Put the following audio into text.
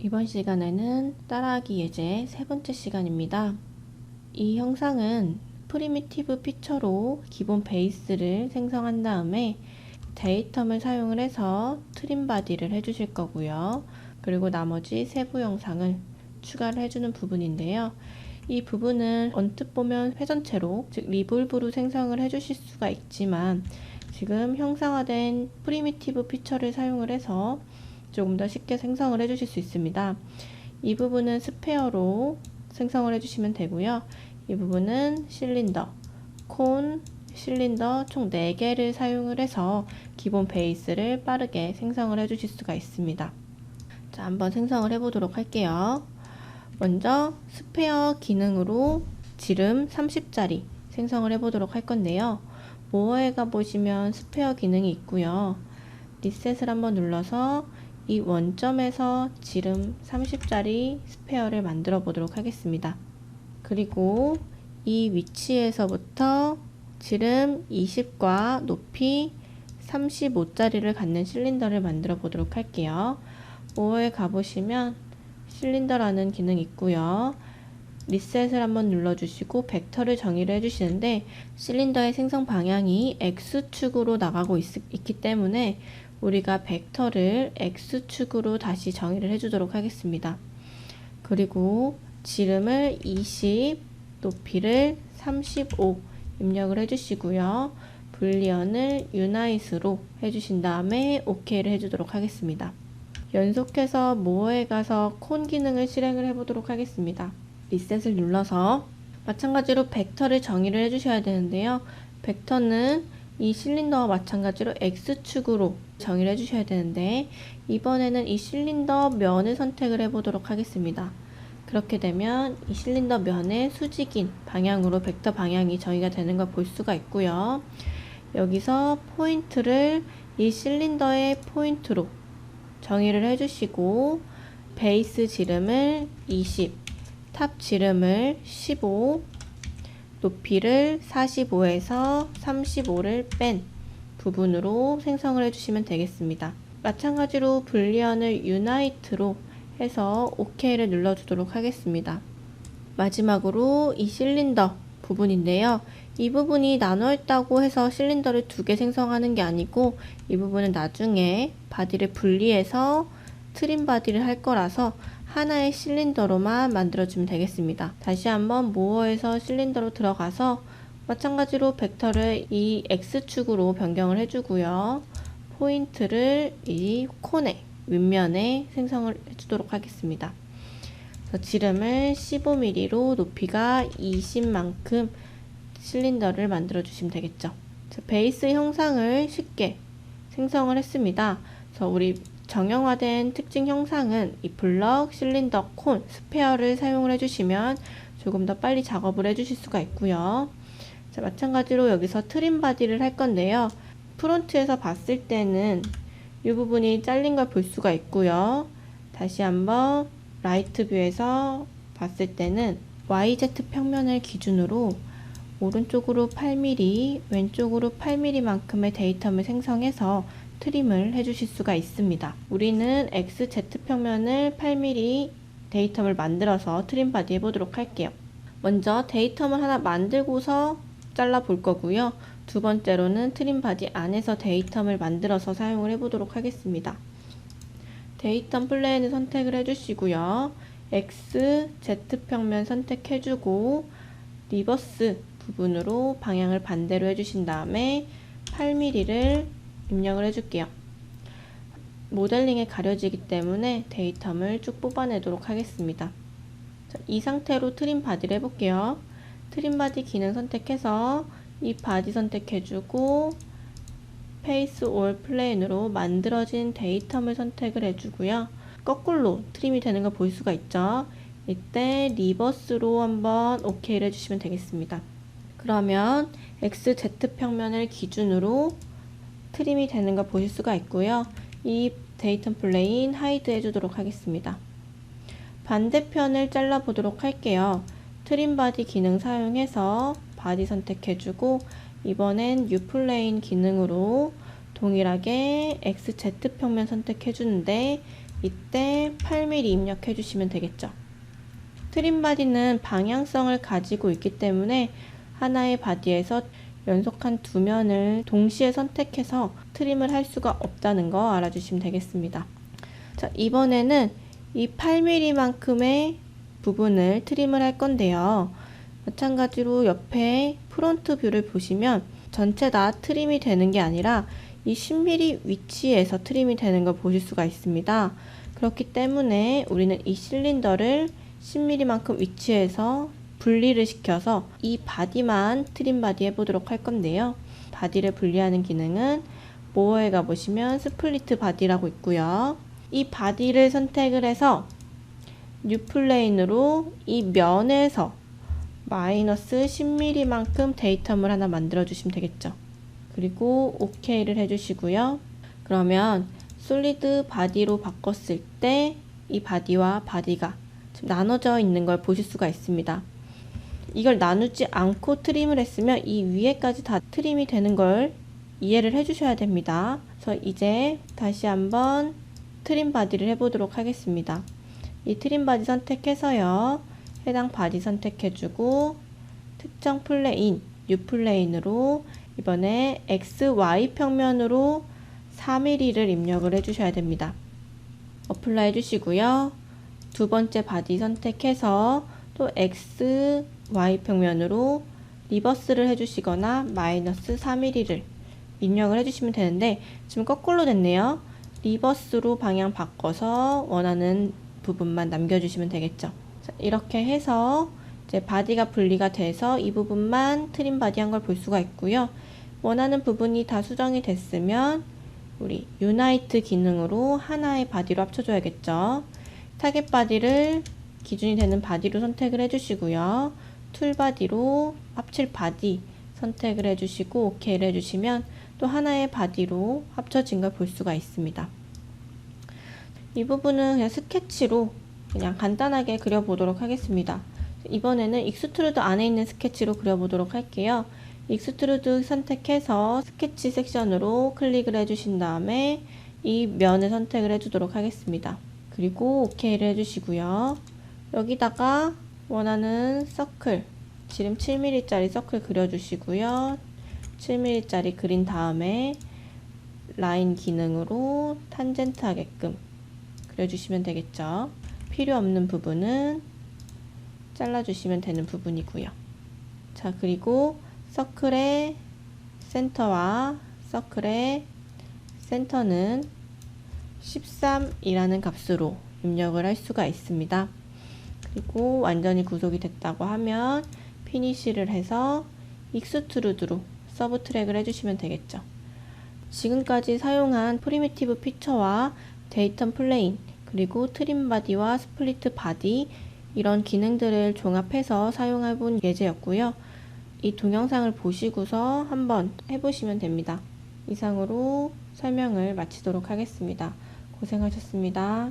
이번 시간에는 따라하기 예제 세 번째 시간입니다. 이 형상은 프리미티브 피처로 기본 베이스를 생성한 다음에 데이텀을 사용을 해서 트림 바디를 해주실 거고요. 그리고 나머지 세부 형상을 추가를 해주는 부분인데요. 이 부분은 언뜻 보면 회전체로, 즉 리볼브로 생성을 해주실 수가 있지만 지금 형상화된 프리미티브 피처를 사용을 해서 조금 더 쉽게 생성을 해주실 수 있습니다. 이 부분은 스페어로 생성을 해주시면 되고요. 이 부분은 실린더, 콘, 실린더 총 4개를 사용을 해서 기본 베이스를 빠르게 생성을 해주실 수가 있습니다. 자, 한번 생성을 해보도록 할게요. 먼저 스페어 기능으로 지름 30짜리 생성을 해보도록 할 건데요. 모어에 가보시면 스페어 기능이 있고요. 리셋을 한번 눌러서 이 원점에서 지름 30짜리 스페어를 만들어 보도록 하겠습니다. 그리고 이 위치에서부터 지름 20과 높이 35짜리를 갖는 실린더를 만들어 보도록 할게요. 모어에 가보시면 실린더라는 기능이 있고요. 리셋을 한번 눌러주시고 벡터를 정의를 해주시는데 실린더의 생성 방향이 X축으로 나가고 있기 때문에 우리가 벡터를 X축으로 다시 정의를 해주도록 하겠습니다. 그리고 지름을 20, 높이를 35 입력을 해주시고요. 불리언을 유나잇으로 해주신 다음에 OK를 해주도록 하겠습니다. 연속해서 모어에 가서 콘 기능을 실행을 해보도록 하겠습니다. 리셋을 눌러서 마찬가지로 벡터를 정의를 해주셔야 되는데요. 벡터는 이 실린더와 마찬가지로 X축으로 정의를 해주셔야 되는데 이번에는 이 실린더 면을 선택을 해보도록 하겠습니다. 그렇게 되면 이 실린더 면의 수직인 방향으로 벡터 방향이 정의가 되는 걸 볼 수가 있고요. 여기서 포인트를 이 실린더의 포인트로 정의를 해주시고 베이스 지름을 20, 탑 지름을 15, 높이를 45에서 35를 뺀 부분으로 생성을 해주시면 되겠습니다. 마찬가지로 불리언을 유나이트로 해서 OK를 눌러주도록 하겠습니다. 마지막으로 이 실린더 부분인데요. 이 부분이 나눠 있다고 해서 실린더를 2개 생성하는 게 아니고 이 부분은 나중에 바디를 분리해서 트림 바디를 할 거라서 하나의 실린더로만 만들어주면 되겠습니다. 다시 한번 모어에서 실린더로 들어가서 마찬가지로 벡터를 이 X축으로 변경을 해주고요. 포인트를 이 콘에 윗면에 생성을 해주도록 하겠습니다. 지름을 15mm로 높이가 20만큼 실린더를 만들어 주시면 되겠죠. 베이스 형상을 쉽게 생성을 했습니다. 그래서 우리 정형화된 특징 형상은 이 블럭, 실린더, 콘, 스페어를 사용을 해주시면 조금 더 빨리 작업을 해주실 수가 있고요. 자, 마찬가지로 여기서 트림 바디를 할 건데요. 프론트에서 봤을 때는 이 부분이 잘린 걸 볼 수가 있고요. 다시 한번 라이트 뷰에서 봤을 때는 YZ 평면을 기준으로 오른쪽으로 8mm, 왼쪽으로 8mm만큼의 데이텀을 생성해서 트림을 해주실 수가 있습니다. 우리는 XZ 평면을 8mm 데이텀을 만들어서 트림 바디 해보도록 할게요. 먼저 데이텀을 하나 만들고서 잘라 볼 거고요. 두 번째로는 트림 바디 안에서 데이텀을 만들어서 사용을 해보도록 하겠습니다. 데이텀 플레인을 선택을 해주시고요. X, Z 평면 선택해주고 리버스 부분으로 방향을 반대로 해주신 다음에 8mm를 입력을 해줄게요. 모델링에 가려지기 때문에 데이텀을 쭉 뽑아내도록 하겠습니다. 자, 이 상태로 트림 바디를 해볼게요. 트림 바디 기능 선택해서 이 바디 선택해주고 페이스 올 플레인으로 만들어진 데이텀을 선택을 해주고요. 거꾸로 트림이 되는 걸 볼 수가 있죠. 이때 리버스로 한번 OK를 해주시면 되겠습니다. 그러면 XZ 평면을 기준으로 트림이 되는 걸 보실 수가 있고요. 이 데이텀 플레인 하이드 해주도록 하겠습니다. 반대편을 잘라 보도록 할게요. 트림 바디 기능 사용해서 바디 선택해주고 이번엔 U 플레인 기능으로 동일하게 XZ 평면 선택해주는데 이때 8mm 입력해 주시면 되겠죠. 트림 바디는 방향성을 가지고 있기 때문에 하나의 바디에서 연속한 두 면을 동시에 선택해서 트림을 할 수가 없다는 거 알아주시면 되겠습니다. 자, 이번에는 이 8mm만큼의 부분을 트림을 할 건데요. 마찬가지로 옆에 프론트 뷰를 보시면 전체 다 트림이 되는 게 아니라 이 10mm 위치에서 트림이 되는 걸 보실 수가 있습니다. 그렇기 때문에 우리는 이 실린더를 10mm만큼 위치에서 분리를 시켜서 이 바디만 트림 바디 해보도록 할 건데요. 바디를 분리하는 기능은 모어에 가보시면 스플리트 바디라고 있고요. 이 바디를 선택을 해서 뉴 플레인으로 이 면에서 마이너스 10mm만큼 데이텀을 하나 만들어 주시면 되겠죠. 그리고 OK를 해주시고요. 그러면 솔리드 바디로 바꿨을 때 이 바디와 바디가 지금 나눠져 있는 걸 보실 수가 있습니다. 이걸 나누지 않고 트림을 했으면 이 위에까지 다 트림이 되는 걸 이해를 해주셔야 됩니다. 그래서 이제 다시 한번 트림 바디를 해보도록 하겠습니다. 이 트림 바디 선택해서요. 해당 바디 선택해주고 특정 플레인, 뉴 플레인으로 이번에 XY 평면으로 4mm를 입력을 해주셔야 됩니다. 어플라이 해주시고요. 두 번째 바디 선택해서 또 XY 평면으로 리버스를 해주시거나 마이너스 4mm를 입력을 해주시면 되는데 지금 거꾸로 됐네요. 리버스로 방향 바꿔서 원하는 부분만 남겨주시면 되겠죠. 자, 이렇게 해서 이제 바디가 분리가 돼서 이 부분만 트림 바디 한 걸 볼 수가 있고요. 원하는 부분이 다 수정이 됐으면 우리 유나이트 기능으로 하나의 바디로 합쳐줘야겠죠. 타겟 바디를 기준이 되는 바디로 선택을 해주시고요. 툴 바디로 합칠 바디 선택을 해주시고 OK를 해주시면 또 하나의 바디로 합쳐진 걸 볼 수가 있습니다. 이 부분은 그냥 스케치로 그냥 간단하게 그려보도록 하겠습니다. 이번에는 익스트루드 안에 있는 스케치로 그려보도록 할게요. 익스트루드 선택해서 스케치 섹션으로 클릭을 해주신 다음에 이 면을 선택을 해주도록 하겠습니다. 그리고 OK를 해주시고요. 여기다가 원하는 서클, 지름 7mm짜리 서클 그려주시고요. 7mm짜리 그린 다음에 라인 기능으로 탄젠트 하게끔 그려주시면 되겠죠. 필요 없는 부분은 잘라주시면 되는 부분이고요. 자, 그리고 서클의 센터와 서클의 센터는 13이라는 값으로 입력을 할 수가 있습니다. 그리고 완전히 구속이 됐다고 하면 피니쉬를 해서 익스트루드로 서브 트랙을 해주시면 되겠죠. 지금까지 사용한 프리미티브 피처와 데이텀 플레인 그리고 트림 바디와 스플리트 바디 이런 기능들을 종합해서 사용해 본 예제였고요. 이 동영상을 보시고서 한번 해보시면 됩니다. 이상으로 설명을 마치도록 하겠습니다. 고생하셨습니다.